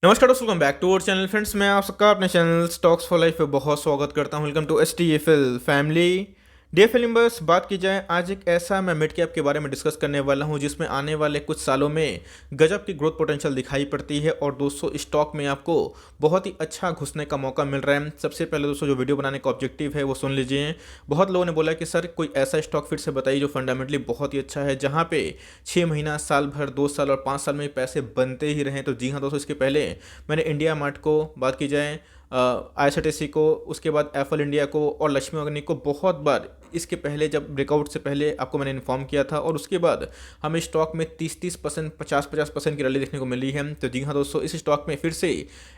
नमस्कार दोस्तों, welcome back to our channel friends. मैं आप सबका अपने चैनल स्टॉक्स फॉर लाइफ पे बहुत स्वागत करता हूं। Welcome to STFL family. DFL members, बात की जाए आज एक ऐसा मैं मिड कैप के बारे में डिस्कस करने वाला हूं जिसमें आने वाले कुछ सालों में गजब की ग्रोथ पोटेंशियल दिखाई पड़ती है और दोस्तों स्टॉक में आपको बहुत ही अच्छा घुसने का मौका मिल रहा है। सबसे पहले दोस्तों जो वीडियो बनाने का ऑब्जेक्टिव है वो सुन लीजिए। बहुत लोगों ने बोला कि सर कोई ऐसा स्टॉक फिर से बताइए जो फंडामेंटली बहुत ही अच्छा है, जहाँ पे 6 महीना, साल भर, 2 साल और 5 साल में पैसे बनते ही रहें। तो जी हाँ दोस्तों, इसके पहले मैंने इंडिया मार्ट को, बात की जाए IRCTC को, उसके बाद एफल इंडिया को और लक्ष्मी ऑर्गेनिक को बहुत बार इसके पहले जब ब्रेकआउट से पहले आपको मैंने इन्फॉर्म किया था। और उसके बाद हमें स्टॉक में 30-30%, 50-50% की रैली देखने को मिली है। तो जी हाँ दोस्तों, इस स्टॉक में फिर से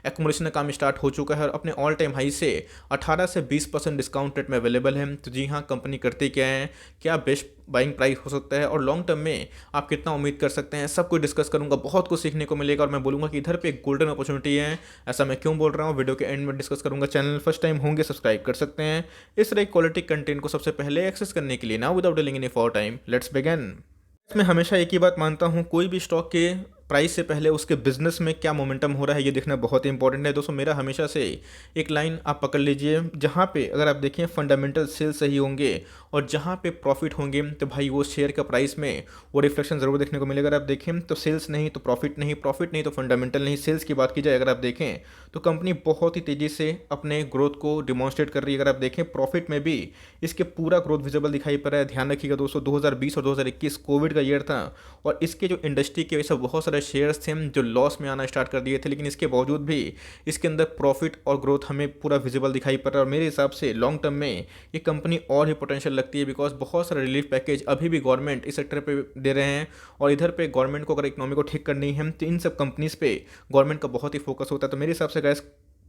एकुमुलेशन का काम स्टार्ट हो चुका है और अपने ऑल टाइम हाई से 18 से 20% डिस्काउंट रेट में अवेलेबल है। तो जी हाँ, कंपनी करती क्या है, क्या बेस्ट बाइंग प्राइस हो सकता है और लॉन्ग टर्म में आप कितना उम्मीद कर सकते हैं, सब कुछ डिस्कस करूंगा। बहुत कुछ सीखने को मिलेगा और मैं बोलूंगा कि इधर पे एक गोल्डन अपॉर्चुनिटी है। ऐसा मैं क्यों बोल रहा हूँ, वीडियो के एंड में डिस्कस करूंगा। चैनल फर्स्ट टाइम होंगे सब्सक्राइब कर सकते हैं इस तरह क्वालिटी कंटेंट को सबसे पहले एक्सेस करने के लिए। Now without delaying any for time, let's begin. मैं हमेशा एक ही बात मानता हूँ, कोई भी स्टॉक के प्राइस से पहले उसके बिजनेस में क्या मोमेंटम हो रहा है ये देखना बहुत ही इंपॉर्टेंट है। दोस्तों मेरा हमेशा से एक लाइन आप पकड़ लीजिए, जहाँ पे अगर आप देखें फंडामेंटल सेल्स सही होंगे और जहाँ पे प्रॉफिट होंगे तो भाई वो शेयर का प्राइस में वो रिफ्लेक्शन ज़रूर देखने को मिलेगा। अगर आप देखें तो सेल्स नहीं तो प्रॉफिट नहीं, प्रॉफिट नहीं तो फंडामेंटल नहीं। सेल्स की बात की जाए अगर आप देखें तो कंपनी बहुत ही तेज़ी से अपने ग्रोथ को डिमॉन्स्ट्रेट कर रही है। अगर आप देखें प्रॉफिट में भी इसके पूरा ग्रोथ विजिबल दिखाई पड़ रहा है। ध्यान रखिएगा दोस्तों, 2020 और 2021 कोविड का ईयर था और इसके जो इंडस्ट्री के वैसे बहुत सारे शेयर्स थे जो लॉस में आना स्टार्ट कर दिए थे, लेकिन इसके बावजूद भी इसके अंदर प्रॉफिट और ग्रोथ हमें पूरा विजिबल दिखाई पड़ रहा है। और मेरे हिसाब से लॉन्ग टर्म में ये कंपनी और ही पोटेंशियल लगती है, बिकॉज बहुत सारे रिलीफ पैकेज अभी भी गवर्नमेंट इस सेक्टर पे दे रहे हैं और इधर पे गवर्नमेंट को अगर इकोनॉमी को ठीक करनी है तो इन सब कंपनीज पे गवर्नमेंट का बहुत ही फोकस होता है। तो मेरे हिसाब से गैस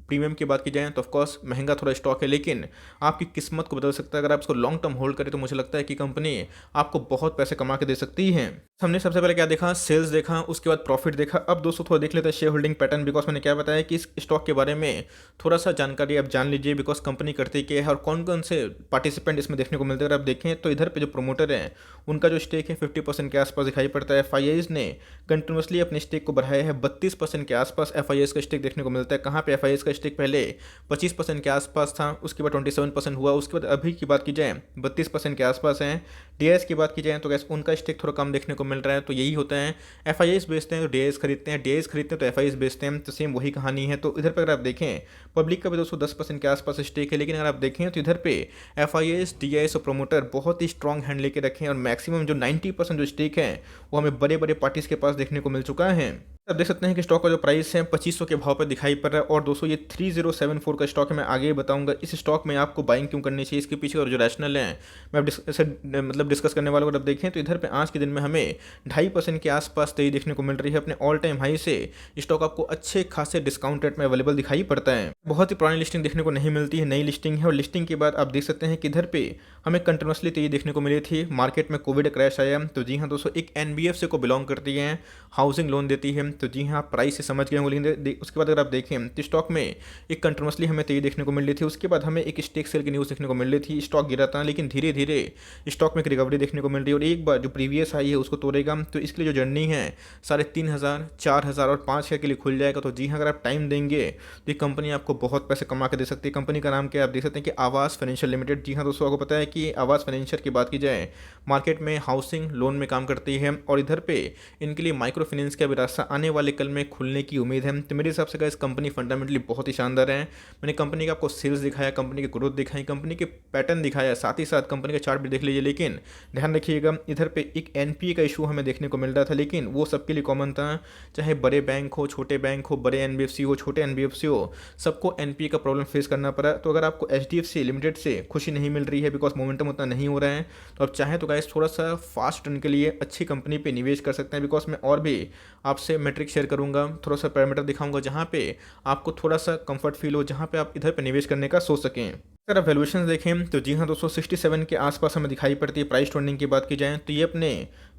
प्रीमियम की बात की जाए तो ऑफकोर्स महंगा थोड़ा स्टॉक है, लेकिन आपकी किस्मत को बदल सकता है। अगर आप इसको लॉन्ग टर्म होल्ड करें तो मुझे लगता है कि कंपनी आपको बहुत पैसे कमा के दे सकती है। हमने सबसे पहले क्या देखा, सेल्स देखा, उसके बाद प्रॉफिट देखा। अब दोस्तों थोड़ा देख लेते हैं शेयर होल्डिंग पैटर्न, बिकॉज मैंने क्या बताया कि इस स्टॉक के बारे में थोड़ा सा जानकारी आप जान लीजिए, बिकॉज कंपनी करती क्या है और कौन कौन से पार्टिसिपेंट इसमें देखने को मिलते हैं। अगर आप देखें तो इधर पे जो प्रोमोटर हैं उनका जो स्टेक है 50% के आसपास दिखाई पड़ता है। FIIs ने कंटिन्यूसली अपने स्टेक को बढ़ाया है, 32% के आसपास FIIs का स्टेक देखने को मिलता है। कहाँ पे FIIs का स्टेक पहले 25% के आसपास था, उसके बाद 27% हुआ, उसके बाद अभी की बात की जाए 32% के आसपास है। DIs की बात की जाए तो गैस उनका स्टेक थोड़ा कम देखने को मिल रहा है। तो यही होता है, FIIs बेचते हैं तो DIs खरीदते हैं, DIs खरीदते हैं तो FIIs बेचते हैं, तो सेम वही कहानी है। तो इधर पर अगर आप देखें पब्लिक का भी 210% के आसपास स्टेक है, लेकिन अगर आप देखें तो इधर पे FIIs, DIs और प्रोमोटर बहुत ही स्ट्रॉन्ग हैंड लेके रखे हैं और मैक्सिमम जो 90% जो स्टेक है वो हमें बड़े बड़े पार्टीज के पास देखने को मिल चुका है। आप देख सकते हैं कि स्टॉक का जो प्राइस है 2500 के भाव पर दिखाई पड़ रहा है और दोस्तों ये 3074 का स्टॉक है। मैं आगे बताऊंगा इस स्टॉक में आपको बाइंग क्यों करनी चाहिए, इसके पीछे और जो रैशनल है मैं अब डिस्कस करने वाला हूँ। अब देखें तो इधर पे आज के दिन में हमें 2.5% के आसपास तेजी देखने को मिल रही है। अपने ऑल टाइम हाई से स्टॉक आपको अच्छे खासे डिस्काउंट रेट में अवेलेबल दिखाई पड़ता है। बहुत ही पुरानी लिस्टिंग देखने को नहीं मिलती है, नई लिस्टिंग है और लिस्टिंग के बाद आप देख सकते हैं कि इधर पे हमें कंटिन्यूसली तेजी देखने को मिली थी। मार्केट में कोविड क्रैश आया तो जी हाँ दोस्तों, एक NBFC को बिलोंग करती है, हाउसिंग लोन देती है। तो जी हाँ, प्राइस से समझ गए होंगे, लेकिन उसके बाद अगर आप देखें तो स्टॉक में एक कंटिन्यूसली हमें तेजी देखने को मिल रही थी। उसके बाद हमें एक स्टेक सेल की न्यूज़ देखने को मिल रही थी, स्टॉक गिरा था, लेकिन धीरे धीरे स्टॉक में एक रिकवरी देखने को मिल रही है और एक बार जो प्रीवियस हाई है उसको तोड़ेगा तो इसके लिए जो जर्नी है 3500, 4000 और 5000 के लिए खुल जाएगा। तो जी हाँ, अगर आप टाइम देंगे तो ये कंपनी आपको बहुत पैसे कमा के दे सकती है। कंपनी का नाम क्या है आप देख सकते हैं कि आवास फाइनेंशियल लिमिटेड। जी हाँ दोस्तों, आपको पता है कि आवास फाइनेंशियल की बात की जाए मार्केट में हाउसिंग लोन में काम करती है और इधर पे इनके लिए माइक्रो फाइनेंस का भी रास्ता आने वाले कल में खुलने की उम्मीद है। तो मेरे हिसाब से गाइस कंपनी फंडामेंटली बहुत ही शानदार है। मैंने कंपनी का आपको सेल्स दिखाया, कंपनी की ग्रोथ दिखाई, कंपनी के पैटर्न दिखाया, साथ ही साथ कंपनी का चार्ट भी देख लीजिए। लेकिन ध्यान रखिएगा इधर पे एक NPA का इशू हमें देखने को मिल रहा था, लेकिन वो सबके लिए कॉमन था, चाहे बड़े बैंक हो, छोटे बैंक हो, बड़े NBFC हो, छोटे NBFC हो, सबको NPA का प्रॉब्लम फेस करना पड़ा। तो अगर आपको HDFC लिमिटेड से खुशी नहीं मिल रही है बिकॉज मोमेंटम उतना नहीं हो रहा है, तो आप चाहें तो गाइस थोड़ा सा फास्ट टर्न के लिए अच्छी कंपनी पे निवेश कर सकते हैं। बिकॉज मैं और भी आपसे मैट्रिक शेयर करूंगा, थोड़ा सा पैरामीटर दिखाऊंगा जहाँ पे आपको थोड़ा सा कंफर्ट फील हो, जहाँ पे आप इधर पे निवेश करने का सोच सकें। अगर आप वैल्यूएशंस देखें तो जी हाँ दोस्तों 67 के आसपास हमें दिखाई पड़ती है। प्राइस ट्रेंडिंग की बात की जाए तो ये अपने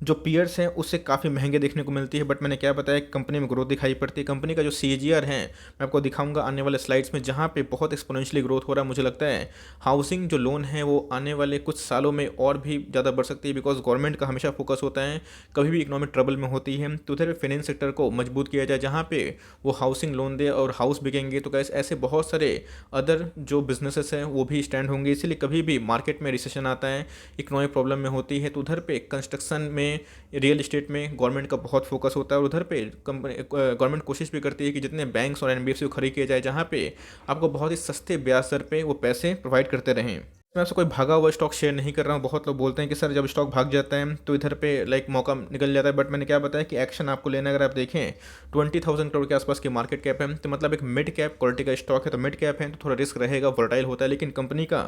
जो पीयर्स हैं उससे काफ़ी महंगे देखने को मिलती है। बट मैंने क्या बताया, कंपनी में ग्रोथ दिखाई पड़ती है। कंपनी का जो सीएजीआर है मैं आपको दिखाऊंगा आने वाले स्लाइड्स में, जहाँ पे बहुत एक्सपोनेंशियली ग्रोथ हो रहा है। मुझे लगता है हाउसिंग जो लोन है वो आने वाले कुछ सालों में और भी ज़्यादा बढ़ सकती है, बिकॉज गवर्नमेंट का हमेशा फोकस होता है कभी भी इकोनॉमिक ट्रबल में होती है तो उधर फाइनेंस सेक्टर को मजबूत किया जाए, जहाँ पे वो हाउसिंग लोन दे और हाउस बिकेंगे तो कैसे ऐसे बहुत सारे अदर जो बिजनेसेस हैं वो भी स्टैंड होंगे। इसीलिए कभी भी मार्केट में रिसेशन आता है, इकोनॉमिक प्रॉब्लम में होती है तो उधर पे कंस्ट्रक्शन में, रियल इस्टेट में गवर्नमेंट का बहुत फोकस होता है और उधर पे कंपनी गवर्नमेंट कोशिश भी करती है कि जितने बैंक्स और एनबीएफसी को खरीद किया जाए, जहाँ पे आपको बहुत ही सस्ते ब्याज दर पे वो पैसे प्रोवाइड करते रहें। मैं आपसे कोई भागा हुआ स्टॉक शेयर नहीं कर रहा हूँ। बहुत लोग बोलते हैं कि सर जब स्टॉक भाग जाता है तो इधर पे लाइक मौका निकल जाता है, बट मैंने क्या बताया कि एक्शन आपको लेना है। अगर आप देखें 20,000 करोड़ के आसपास की मार्केट कैप है, तो मतलब एक मिड कैप क्वालिटी का स्टॉक है। तो मिड कैप है तो थोड़ा रिस्क रहेगा, वोलेटाइल होता है, लेकिन कंपनी का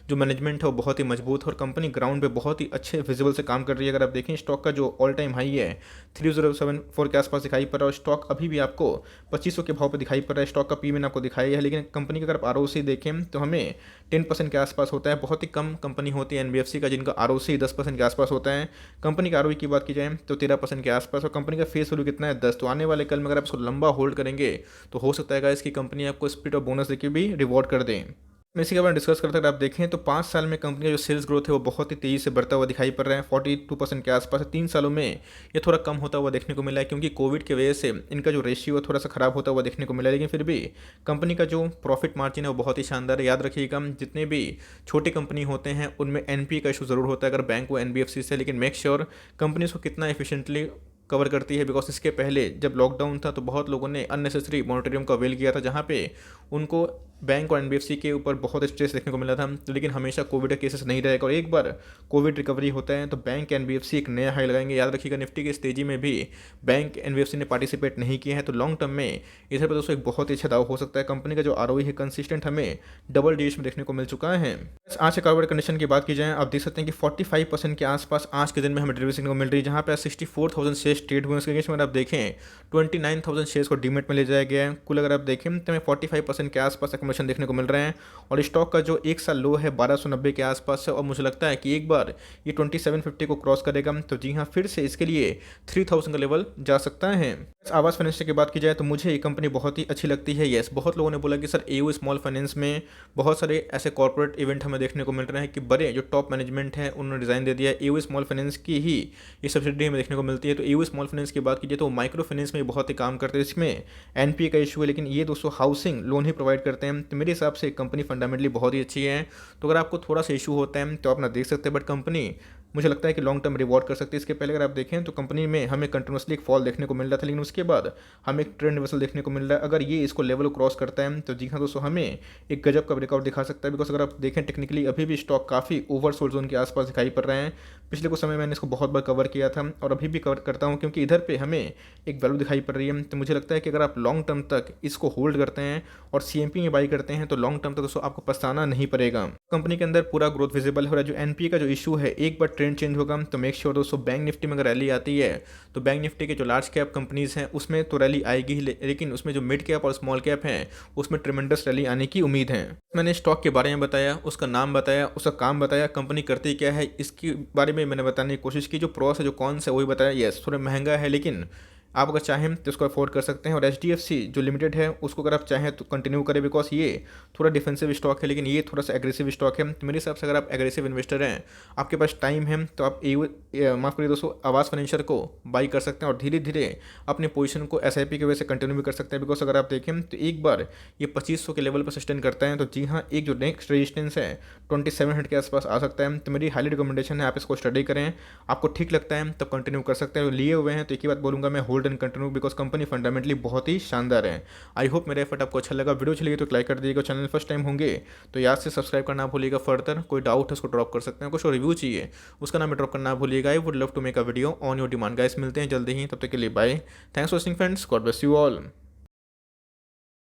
जो मैनेजमेंट है वो बहुत ही मजबूत है और कंपनी ग्राउंड पे बहुत ही अच्छे विजिबल से काम कर रही है। अगर आप देखें स्टॉक का जो ऑल टाइम हाई है 3074 के आसपास दिखाई पड़ रहा है, स्टॉक अभी भी आपको 2500 के भाव पर दिखाई पड़ रहा है। स्टॉक का पी मैंने आपको दिखाई है, लेकिन कंपनी का अगर आप आरओसी देखें तो हमें 10% के आसपास होता है। बहुत ही कम कंपनी होती है एनबीएफसी का जिनका आरओसी 10% के आसपास होता है। कंपनी का आरओई की बात की जाए तो 13% के आसपास, और कंपनी का फेस वैल्यू कितना है 10। तो आने वाले कल में अगर आप इसको लंबा होल्ड करेंगे तो हो सकता है इसकी कंपनी आपको स्प्लिट और बोनस देके भी रिवॉर्ड कर दें। मैं इसी के बारे में डिस्कस करते हैं। अगर आप देखें तो 5 साल में कंपनी का जो सेल्स ग्रोथ है वो बहुत ही तेज़ी से बढ़ता हुआ दिखाई पड़ रहा है, 42% के आसपास। 3 सालों में ये थोड़ा कम होता हुआ देखने को मिला है, क्योंकि कोविड की वजह से इनका जो रेशियो है थोड़ा सा खराब होता हुआ देखने को मिला है। लेकिन फिर भी कंपनी का जो प्रॉफिट मार्जिन है वो बहुत ही शानदार है। याद रखिएगा जितने भी छोटी कंपनी होते हैं उनमें एनपी का इशू ज़रूर होता है अगर बैंक वो एनबीएफसी से, लेकिन मेक श्योर कंपनी उसको कितना एफिशिएंटली कवर करती है। बिकॉज इसके पहले जब लॉकडाउन था तो बहुत लोगों ने अननेसेसरी मॉनिटरिंग का अवेल किया था, जहाँ पे उनको बैंक और एनबीएफसी के ऊपर बहुत स्ट्रेस देखने को मिला था। लेकिन हमेशा कोविड का केसेस नहीं रहेगा और एक बार कोविड रिकवरी होता है तो बैंक एनबीएफसी एक नया हाई लगाएंगे। याद रखिएगा निफ्टी की इस तेजी में भी बैंक एनबीएफसी ने पार्टिसिपेट नहीं किया है, तो लॉन्ग टर्म में इधर पर दोस्तों एक बहुत ही अच्छा दाव हो सकता है। कंपनी का जो आरओई है कंसिस्टेंट हमें डबल डिजिट में देखने को मिल चुका है। आज के कारोबार कंडीशन की बात की जाए, आप देख सकते हैं कि 45% के आसपास आज के दिन में हमें डिलीवरी देखने को मिल रही है, जहाँ पे 64,000 शेयर्स ट्रेड हुए। उसके अगेंस्ट में आप देखें 29,000 शेयर्स को डीमेट में ले जाया गया है। कुल अगर आप देखें तो हमें 45% के आसपास एक्युमुलेशन देखने को मिल रहे हैं और स्टॉक का जो एक साल लो है 1290 के आसपास है। और मुझे लगता है कि एक बार ये 2750 को क्रॉस करेगा तो जी हाँ फिर से इसके लिए 3000 का लेवल जा सकता है। आवास फाइनेंस की बात की जाए तो मुझे ये कंपनी बहुत ही अच्छी लगती है। यस, बहुत लोगों ने बोला कि सर एयू स्मॉल फाइनेंस में बहुत सारे ऐसे कॉर्पोरेट इवेंट हमें देखने को मिल रहे हैं कि बड़े जो टॉप मैनेजमेंट है उन्होंने डिज़ाइन दे दिया है। एयू स्मॉल फाइनेंस की ही ये सब्सिडी हमें देखने को मिलती है। तो एयू स्मॉल फाइनेंस की बात कीजिए तो माइक्रो फाइनेंस में बहुत ही काम करते हैं, इसमें एनपीए का इशू है, लेकिन ये दोस्तों हाउसिंग लोन ही प्रोवाइड करते हैं। तो मेरे हिसाब से कंपनी फंडामेंटली बहुत ही अच्छी है। तो अगर आपको थोड़ा सा इशू होता है तो आप ना देख सकते हैं, बट कंपनी मुझे लगता है कि लॉन्ग टर्म रिवॉर्ड कर सकती है। इसके पहले अगर आप देखें तो कंपनी में हमें कंटिन्यूसली एक फॉल देखने को मिल रहा था, लेकिन उसके बाद हमें एक ट्रेंड रिवर्सल देखने को मिल रहा है। अगर ये इसको लेवल क्रॉस करता है तो जी हाँ दोस्तों हमें एक गजब का ब्रेकआउट दिखा सकता है। बिकॉज अगर आप देखें टेक्निकली अभी भी स्टॉक काफ़ी ओवरसोल्ड जोन के आसपास दिखाई पड़ रहे हैं। पिछले कुछ समय मैंने इसको बहुत बार कवर किया था और अभी भी कवर करता हूँ, क्योंकि इधर पे हमें एक वैल्यू दिखाई पड़ रही है। तो मुझे लगता है कि अगर आप लॉन्ग टर्म तक इसको होल्ड करते हैं और सीएमपी में बाई करते हैं तो लॉन्ग टर्म तक दोस्तों आपको पछताना नहीं पड़ेगा। कंपनी के अंदर पूरा ग्रोथ विजिबल है और जो एनपीए का जो इशू है एक बार ट्रेंड चेंज होगा तो मेक श्योर दोस्तों बैंक निफ्टी में अगर रैली आती है तो बैंक निफ्टी के जो लार्ज कैप कंपनीज हैं उसमें तो रैली आएगी ही, लेकिन उसमें जो मिड कैप और स्मॉल कैप हैं उसमें ट्रिमेंडस रैली आने की उम्मीद है। मैंने स्टॉक के बारे में बताया, उसका नाम बताया, उसका काम बताया, कंपनी करती क्या है इसके बारे में मैंने बताने की कोशिश की। जो प्रॉस है जो कौन सा वही बताया। यस, थोड़ा महंगा है लेकिन आप अगर चाहें तो इसको अफोर्ड कर सकते हैं। और एचडीएफसी जो लिमिटेड है उसको अगर आप चाहें तो कंटिन्यू करें, बिकॉज ये थोड़ा डिफेंसिव स्टॉक है लेकिन ये थोड़ा सा एग्रेसिव स्टॉक है। तो मेरे हिसाब से अगर आप एग्रेसिव इन्वेस्टर हैं, आपके पास टाइम है, तो आप माफ़ करिए दोस्तों आवास फाइनेंशियल को बाई कर सकते हैं और धीरे धीरे अपने पोजीशन को एसआईपी की वजह से कंटिन्यू भी कर सकते हैं। बिकॉज अगर आप देखें तो एक बार ये 2500 के लेवल पर सस्टेन करता है तो जी हाँ एक जो नेक्स्ट रेजिस्टेंस है 2700 के आसपास आ सकता है। तो मेरी हाईली रिकमेंडेशन है आप इसको स्टडी करें, आपको ठीक लगता है तो कंटिन्यू कर सकते हैं। लिए हुए हैं तो एक ही बात बोलूँगा मैं, hold and continue, because company fundamentally बहुत ही शानदार है। आई होप मेरा एफर्ट आपको अच्छा लगा। वीडियो अच्छी लगी तो लाइक कर दीजिएगा, चैनल फर्स्ट टाइम होंगे तो याद से सब्सक्राइब करना भूलिएगा। फर्दर कोई डाउट है उसको ड्रॉप कर सकते हैं, कुछ रिव्यू चाहिए उसका नाम ड्रॉप करना भूलिएगा। I would love to make a video on your demand. Guys मिलते हैं जल्दी ही, तब तक के लिए bye. Thanks for watching friends, God bless you all.